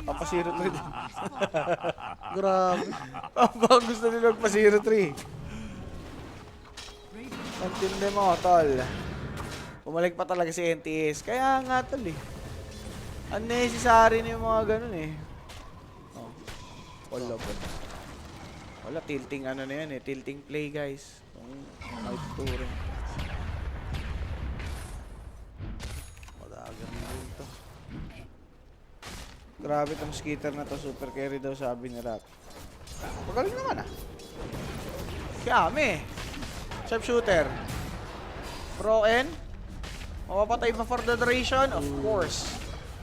Papasiro 3 din. Grabe. Baka gusto nila magpasiro 3. Radiant's Ang tindi mo, tol. Bumalik pa talaga si NTS. Kaya nga, tol eh. Unnecessary na yung mga ganun eh. Oh. Wala po. Wala, tilting ano na yan eh. Tilting play, guys. Mag-touring. Madagan din to. Grabe tong skitter na to. Super carry daw sabi ni Rap. Magaling naman ah. Kami. Sharpshooter. Broken. Mapapatay ba for the duration? Of course.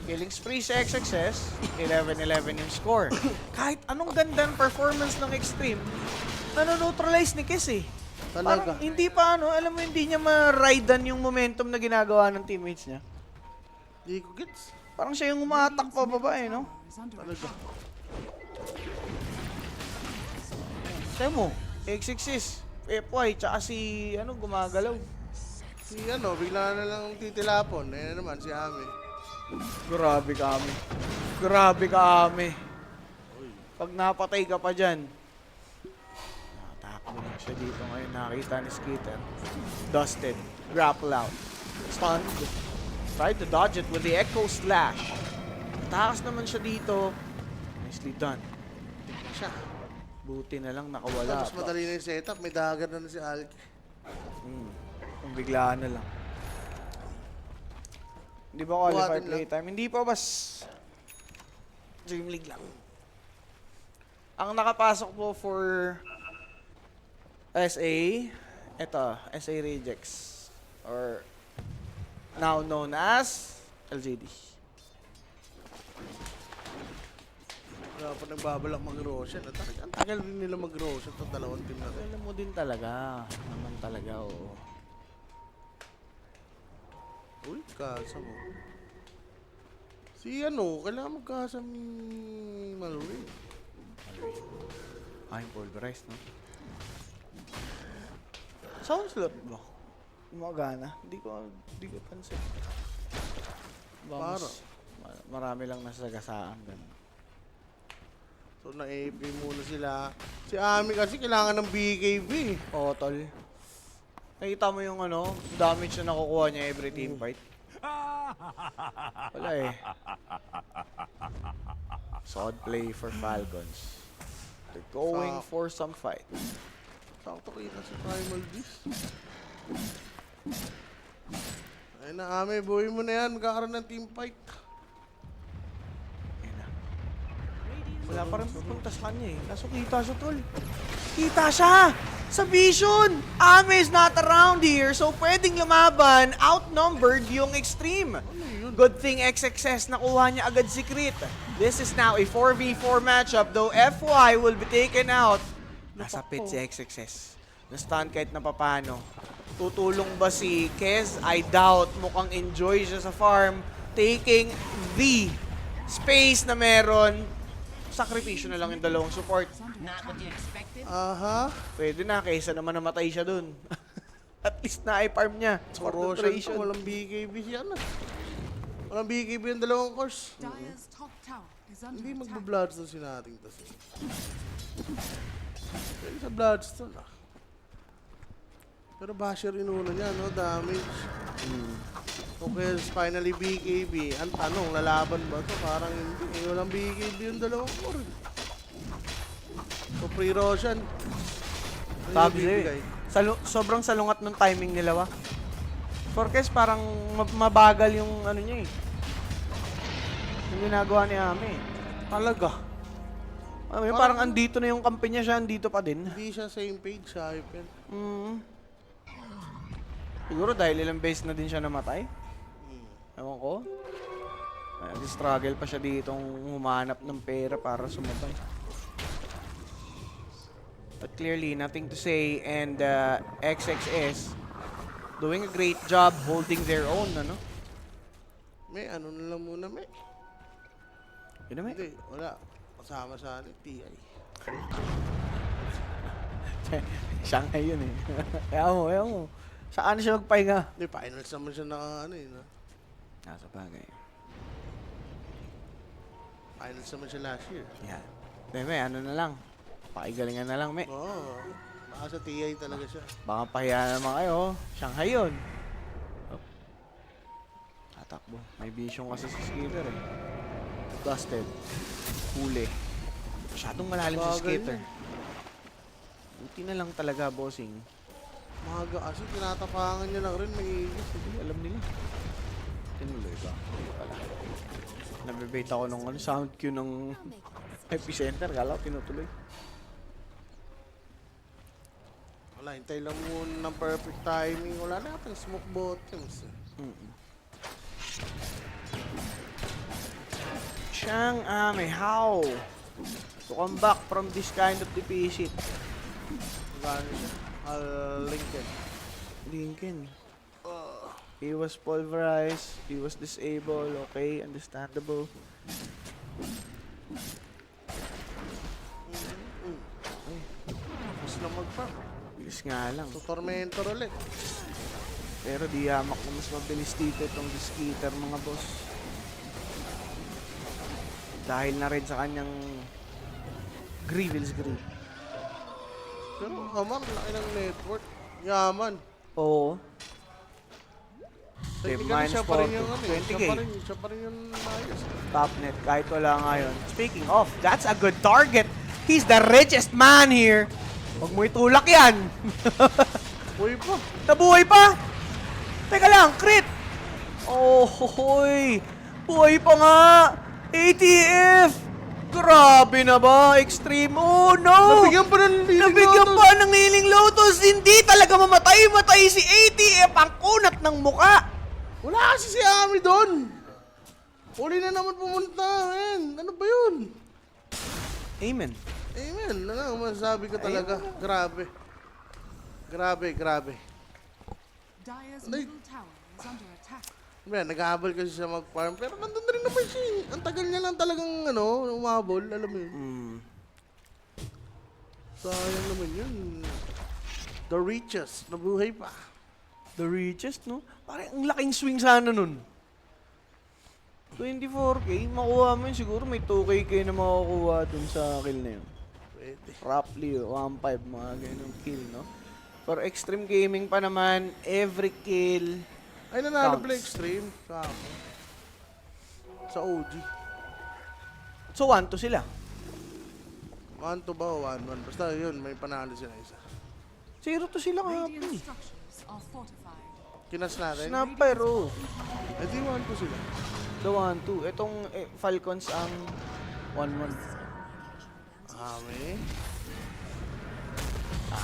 Killing spree sa XXS. 11-11 yung score. Kahit anong ganda ng performance ng Extreme, nano-neutralize ni Kiss eh. Talaga. Parang hindi pa ano, alam mo hindi niya ma-ridean yung momentum na ginagawa ng teammates niya. Di ko gets. Parang siya yung umatak pa baba eh, no? tower is under Talaga. attack. Sabi mo, X6 FY, tsaka si, ano, gumagalaw. Si ano, bigla na lang titilapon. Eh naman, si Ami. Grabe kami. Grabe kami. Pag napatay ka pa dyan. Nakatakbo na siya dito ngayon. Nakita ni Skitter. Dusted. Grapple out. Stunned. Tried to dodge it with the Echo Slash. Takas naman siya dito. Nicely done. Siya. Buti na lang nakawala. Mas madali na yung setup. May dagger na si Alki. Kung biglaan na lang. Hindi ba qualified Buhatin lang. playtime? Hindi pa, bas. Dream League lang. Ang nakapasok po for SA, ito, SA Rejects. Or now known as LGD. Kaya pa nagbabalak mag-Roshan. Ang tagal rin nila mag-Roshan itong dalawang team na rin. Alam mo din talaga. Naman talaga, oo. Uy, kasa mo. Si ano, kailangan magkasa ni Mallory. Ay, pulverized, no? Sound slot ba? Gumagana? Hindi ko pansin. Para. Marami lang nasagasaan. Ganun. So, na-AP muna sila. Si Ami kasi kailangan ng BKB. Oo, tol. Nakita mo yung damage na nakukuha niya every team fight? Wala eh. Solid play for Falcons. They're going for some fight. Sakto kita si Primal Beast. Ayun na, Ami, buhay mo na yan. Magkakaroon ng team fight. Ayun na. Wala pa rin pupunta sa kanya eh. Kaso kita siya, tol. Kita siya! Sa vision! Ame is not around here, so pwedeng lumaban. Outnumbered yung Extreme. Good thing XXS nakuha niya agad si Crit. This is now a 4v4 matchup, though FY will be taken out. Nasa pit si XXS. Na-stun kahit na papano. Tutulong ba si Kez? I doubt. Mukhang enjoy siya sa farm. Taking the space na meron. Sakripisyo na lang yung dalawang support. Aha. Pwede na, kaysa naman namatay siya dun. At least na-farm niya. So, Roshan to, walang BKB siya na. Walang BKB yung dalawang course. Dire's top tower is under Hindi attack. magba-bloodstone si nating tas. Pwede sa bloodstone ah. Pero basher inuna niya, no? Damage. Okay, finally BKB. Ang tanong, lalaban ba to? Parang hindi. Eh, walang BKB yung dalawang core. So, pre-Roshan. Sabi sa'yo eh. Sobrang salungat ng timing nila, wa. Forecast parang mabagal yung niya eh. Yung ginagawa ni Ame. Talaga. Parang andito na yung kampi niya, siya andito pa din. Hindi siya same page sa Hyper. Siguro dahil ilang beses na din siya namatay. Ewan ko. Nag-struggle pa siya ditong humanap ng pera para sumabay. But clearly, nothing to say. And XXS doing a great job holding their own, ano? May ano na lang muna, may. Yun na, may. Hindi, wala. Kasama sa atin, TI. Shanghai yun eh. Kaya mo. Saan siya magpahinga? Hindi, finals naman siya na ano eh. No? Nasa bagay. Finals naman siya last year. Yan. May, ano na lang. Pakigalingan na lang, may. Oo. Oh, baka sa TI talaga siya. Baka pahiya naman kayo. Shanghai yun. Oh. Tatakbo. May vision kasi si Skitter eh. Dusted. Huli. Masyadong malalim si Bagay Skitter. yun. Buti na lang talaga, bossing. Maga kasi tinatapangan niya lang rin. May igis. Hindi, alam nila. Tinuloy ba? Hindi pala. Nabibait ako nung sound cue ng epicenter. Kala ko tinutuloy. Wala, hintay lang muna ng perfect timing. Wala na natin smoke bottoms. Chang Ame, how to come back from this kind of deficit? Gano'n siya. Lincoln. He was pulverized. He was disabled. Okay, understandable. Tapos na mag-farm. Bilis nga lang. So, Tormentor ulit. Pero di hamak na mas mabilis dito itong Skater mga boss. Dahil na rin sa kanyang Grievil's Grip. Pero Amar, laki ng network. Yaman. Oo. Okay, Technically, siya pa rin yung 20K. Siya pa rin yung ayos. Top net, kahit wala ngayon. Speaking of, that's a good target. He's the richest man here. Huwag mo itulak yan. Uy pa. Nabuhay pa. Teka lang, crit. Oh, hoy. Buhay pa nga. ATF. Grabe na ba? Extreme. Oh, no. Nabigyan pa ng Healing Nabigyan Lotus. pa ng Healing Lotus. Hindi talaga mamatay. Matay si ATF. Ang kunat ng muka. Wala kasi si Ami doon. Uli na naman pumunta, man. Ano ba yun? Amen. Amen. Ano, masasabi ko talaga. Grabe. Grabe. Dire's Like- middle tower is under attack. Man, nag-ahabol kasi siya mag-farm. Pero nandun na rin naman siya. Ang tagal niya lang talagang, umahabol. Alam mo yun. Sayang naman yun. The richest. Nabuhay pa. The richest, no? Parang ang laking swing sana nun. 24K, makuha mo yun. Siguro may 2K na makukuha dun sa kill na yun. Pwede. Roughly, 1.5 mga ganun kill, no? For Extreme Gaming pa naman, every kill, Ay, nanalo Counts. pala extreme. Kamo. Sa OG. so 1-2 sila. 1-2 ba o 1-1? Basta yun, may panalo sila isa. 0-2 sila Radiant kahapon eh. structures are fortified. Kinas natin. Snap pero, Eh di 1-2 sila. the 1-2. Itong Falcons ang 1-1. Ami.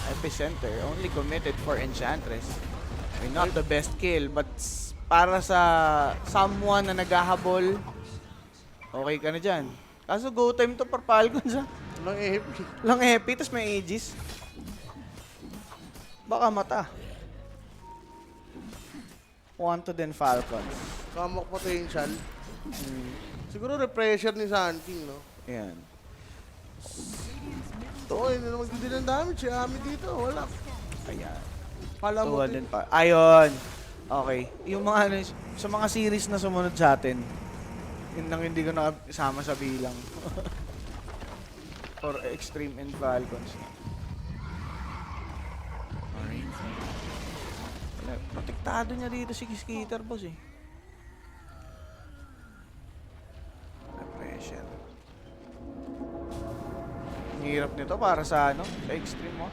Epicenter, only committed for Enchantress. I mean, not the best kill, but para sa someone na naghahabol, okay ka na dyan. Kaso go time to for Falcons ha. Walang EHP. Lang epi, tas may Aegis. Baka mata. 1-2 din Falcons. Kamok potential. Siguro repressure ni Sun King, no? Ayan. Oo, hindi na magdidil ng damage. Si Ami dito, wala. Ayan. Pala mo Tuwa din pa. Ayun. Okay. Yung mga ano, sa mga series na sumunod sa atin, yun lang hindi ko nakasama sa bilang. For Extreme and Falcons. Alright. Wala, protektado niya dito si Skater, boss eh. Pressure. Ang hirap nito para sa ano, sa Extreme mo.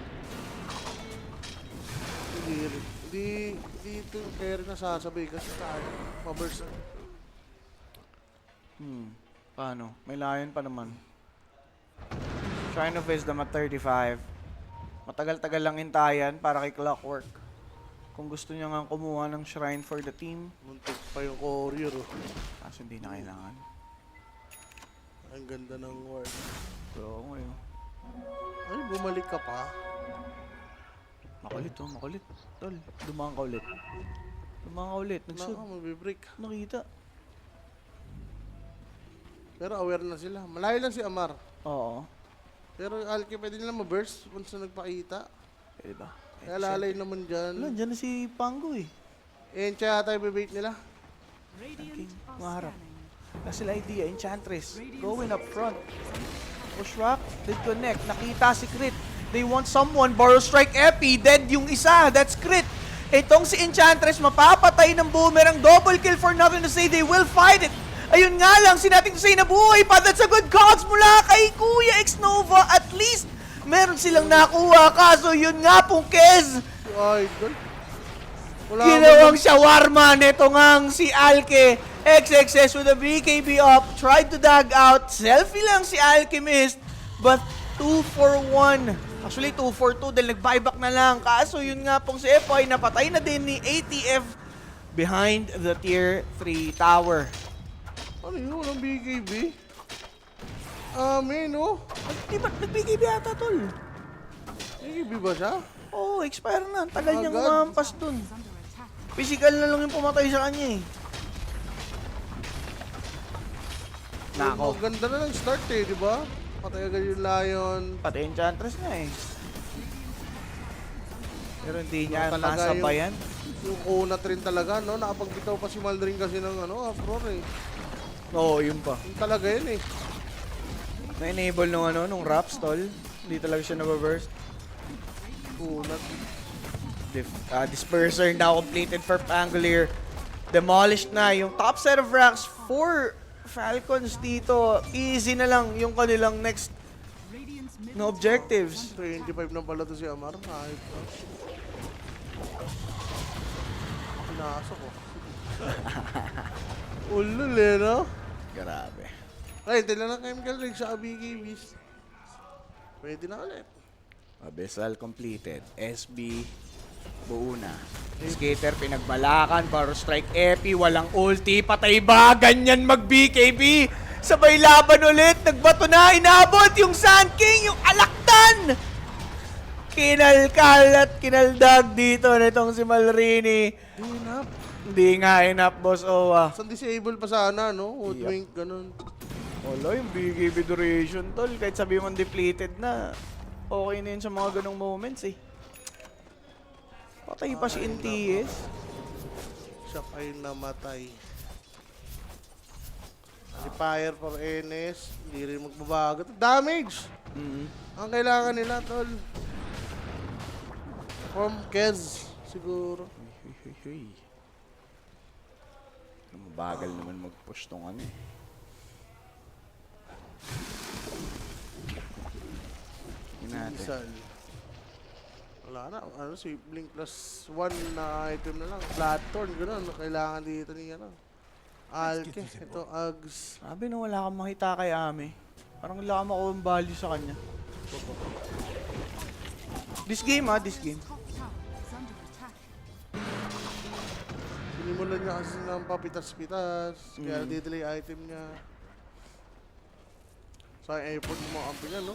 Hindi ito kaya rin nasasabay kasi kaya. Maburst na. Paano? May lion pa naman. Shrine of Wisdom at 35. Matagal-tagal lang hintayan para kay Clockwork. Kung gusto niya nga kumuha ng shrine for the team, Muntik pa yung courier, oh. kaso hindi na kailangan. Ang ganda ng ward. Pero ngayon, Ay, bumalik ka pa. makulit oh, makulit. Tol, dumaan ka ulit. Dumaan ka ulit, nagsud. Naka, mabibreak. Nakita. Pero aware na sila. Malayo lang si Amar. Oo. Pero Alki pwede nila ma-burst once na nagpakita. Pwede ba? Kaya lalay naman Wala, dyan. dyan na si Pango eh. Encha yata yung bibait nila. Radiant are Maharap. scanning. Kasi sila idea, Enchantress. Going up front. Pushrock, did connect. Nakita si Crit. They want someone. Borrow Strike Epi. Dead yung isa. That's Crit. Itong si Enchantress, mapapatay ng boomerang. Double kill for nothing to say. They will fight it. Ayun nga lang, sinating to say na buhay pa. That's a good cogs mula kay Kuya Xnova. At least, meron silang nakuha. Kaso yun nga pong Kez. Si Idol. Wala Ginawang shawarma nito ngang si Alke. XXS with a BKB up. Tried to dag out. Selfie lang si Alchemist. But 2 for 1. Actually 2 for 2 dahil nag-buyback na lang. Kaso yun nga pong si FY napatay na din ni ATF behind the tier 3 tower. Ano yun? Walang BKB? Amin, oh. Di ba nag-BKB ata tol? BKB ba siya? Oo, expire na. Ang tagal niyang Agad. umampas dun. Is under attack. Physical na lang yung pumatay sa kanya eh. Nako. Ang ganda na ng start eh, di ba? Patay agad yung Lion. Pati Enchantress nga eh. Pero hindi niya Talaga nasabayan. Yung kunat rin talaga, no? Nakapagbitaw pa si Malrin kasi ng Aurora eh. Oo, yun pa. Yung talaga yun eh. Na-enable nung rap stall. Hindi talaga siya nababurst. Kunat. Disperser now completed for Pangolier. Demolished na yung top set of racks for Falcons dito. Easy na lang yung kanilang next Radiant's no objectives. 25 na pala to si Amar. Ayos pa. Pinasok ko. Ulul eh, no? Grabe. Ay, tila na chemical rig sa BKBs. Pwede na ulit. Abyssal completed. SB buo na. Skater pinagmalakan para strike Epi. Walang ulti. Patay ba? Ganyan mag-BKB. Sabay laban ulit. Nagbato na. Inabot yung Sand King. Yung alaktan. Kinalkal at kinaldag dito nitong si Malrini. Enough. Hindi nga enough, boss Owa. Saan disable pa sana, no? Woodwink, ganun. Wala, yung BKB duration, tol. Kahit sabi mo depleted na, okay na yun sa mga ganong moments, eh. Patay pa si NTS. Siya ay namatay. Si Fire for NS, hindi rin magbabago. Damage! Ang kailangan nila, tol. From Kez, siguro. Huy. Mabagal naman mag-push tong ano, eh. Yun natin. Isal. Wala na. Si Blink plus 1 na item na lang. Flathorn, gano'n. Kailangan dito ni Alke. Ito, Ags. Sabi na wala kang makita kay Ame. Parang wala kang makuha value sa kanya. This game, this game. top tower is under attack. Sinimulan niya kasi ng papitas-pitas. Kaya di-delay item niya. Sayang effort ng mga kampi niya, no?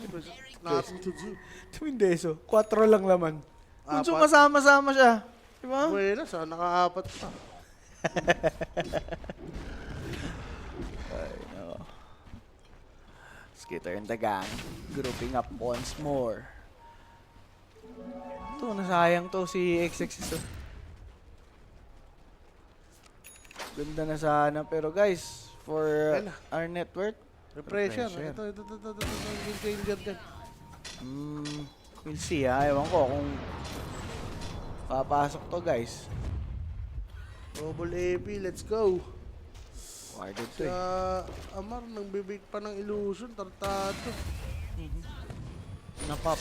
Nothing to do. Tumindeso. 4 lang laman. Kung Apat. sumasama-sama siya. Diba? Buena, sa naka-apat pa. Ay, no. Skitter and the gang. Grouping up once more. Ito, nasayang to si XXS. Ganda na sana. Pero guys, for Ayun na. our net worth, Repression. Repression. Ito. Game changer dyan. we'll see ha. Ewan ko kung papasok to guys. Double AP, let's go. Warded to Sa eh. Amar, nang bibig pa ng illusion, tartado. Napop.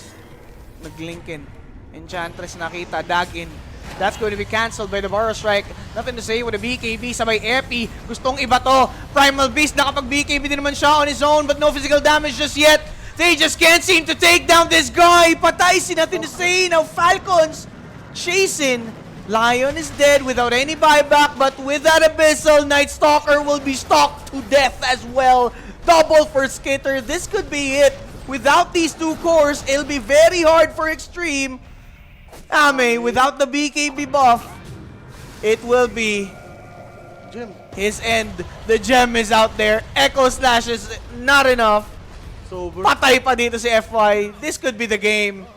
Nag-linkin. Enchantress nakita. Dag-in. That's going to be cancelled by the Burrow Strike. Nothing to say with the BKB. Sabay Epi. Gustong iba to. Primal Beast. Nakapag-BKB din naman siya on his own. But no physical damage just yet. They just can't seem to take down this guy. Patay si Nothing to say. Now Falcons chasing. Lion is dead without any buyback. But with that Abyssal, Night Stalker will be stalked to death as well. Double for Skitter. This could be it. Without these two cores, it'll be very hard for Extreme. Ame, without the BKB buff, it will be Jim, his end. The gem is out there. Echo Slash is not enough. sober. Patay pa dito si FY. This could be the game.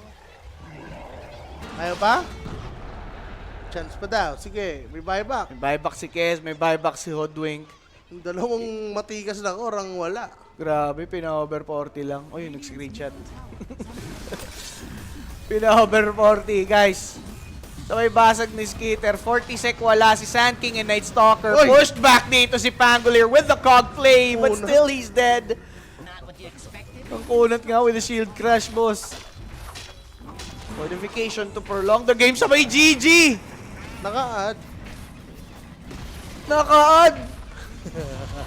Ayaw pa? Chance pa daw. Sige, may buyback. May buyback si Kez, may buyback si Hoodwink. Yung dalawang matikas ng orang wala. Grabe, pina-over 40 lang. Oh, yun, nag-screenshot. Pina-over 40, guys. So may basag ni Skitter. 40 sec wala si Sand King and Night Stalker. Oy! Pushed back dito si Pangolier with the cog play. But Oh, no. still, he's dead. Ang kunat nga with the shield crash, boss. Modification to prolong the game. Sabay GG! Naka-add. Naka-add!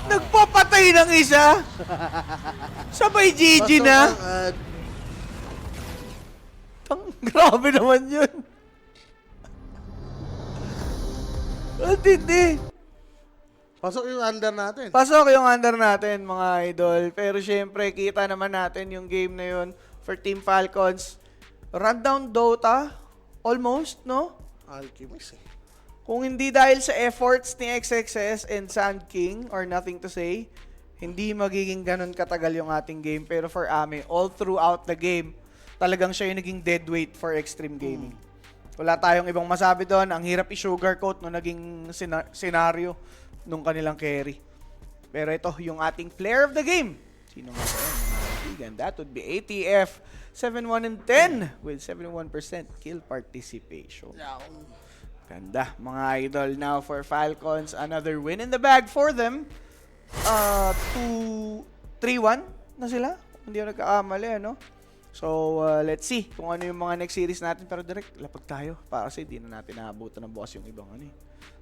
Nagpapatay ng isa! Sabay GG na! Add. Grabe naman yun! Ang tindi! Pasok yung under natin. Pasok yung under natin, mga idol. Pero syempre, kita naman natin yung game na yun for Team Falcons. Rundown Dota, almost, no? Alchemist eh. Kung hindi dahil sa efforts ni XXS and Sand King, or Nothing to Say, hindi magiging ganun katagal yung ating game. Pero for Ame, all throughout the game, talagang siya yung naging dead weight for Extreme Gaming. Wala tayong ibang masabi doon. Ang hirap i-sugarcoat no naging senaryo nung kanilang carry. Pero ito, yung ating player of the game. Sino nga ba yan, mga kaibigan? That would be ATF 7-1-10 with 71% kill participation. Ganda, mga idol. Now for Falcons, another win in the bag for them. 3-1 na sila. Hindi ako nagkakamali, ano? So, let's see kung ano yung mga next series natin. Pero direct, lapag tayo. Para kasi di na natin naabutan ng bukas yung ibang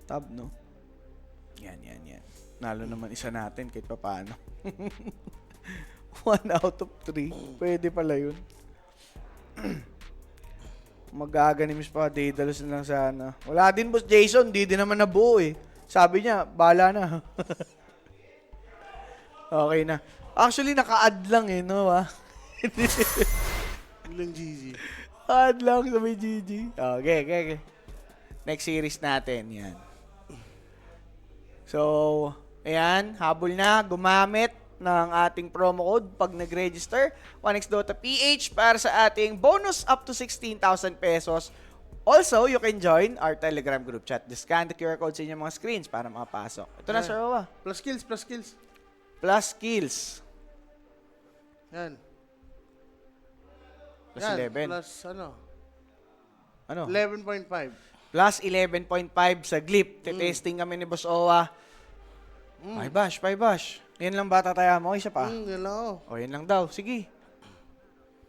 tab, no? Yan. Nalo naman isa natin kahit pa paano. 1 out of 3. Pwede pala yun. Magaganimis pa. Daedalus na lang sana. Wala din, Boss Jason. Di din naman nabuo eh. Sabi niya, bala na. Okay na. Actually, naka-add lang eh, no? Ilang GG. Add lang sa may GG. Okay. Next series natin, yan. So, ayan, habol na, gumamit ng ating promo code pag nag-register, 1xDotaPH para sa ating bonus up to 16,000 pesos. Also, you can join our Telegram group chat. Just scan the QR code sa inyong mga screens para makapasok. Ito na, Sir Owa. Plus kills. Plus kills. Yan. Plus Yan, 11. Plus Ano? 11.5. Plus 11.5 sa Glip. Testing kami ni Boss Owa. 5 bash. Yan lang ba tataya mo? Isa pa? Yan lang ako. O, yan lang daw. Sige.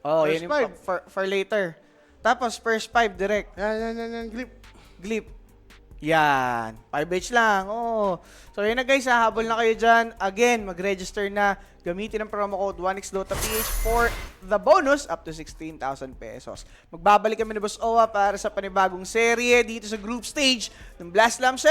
Oh, First yan yung for later. Tapos, first 5 direct. Yan, Glip. Yan. 5H lang. Oh. So, yun na guys. Habol na kayo dyan. Again, mag-register na. Gamitin ang promo code 1xDotaPH for the bonus up to 16,000 pesos. Magbabalik kami ni Boss Owa para sa panibagong serye dito sa group stage ng Blast Lamp 7.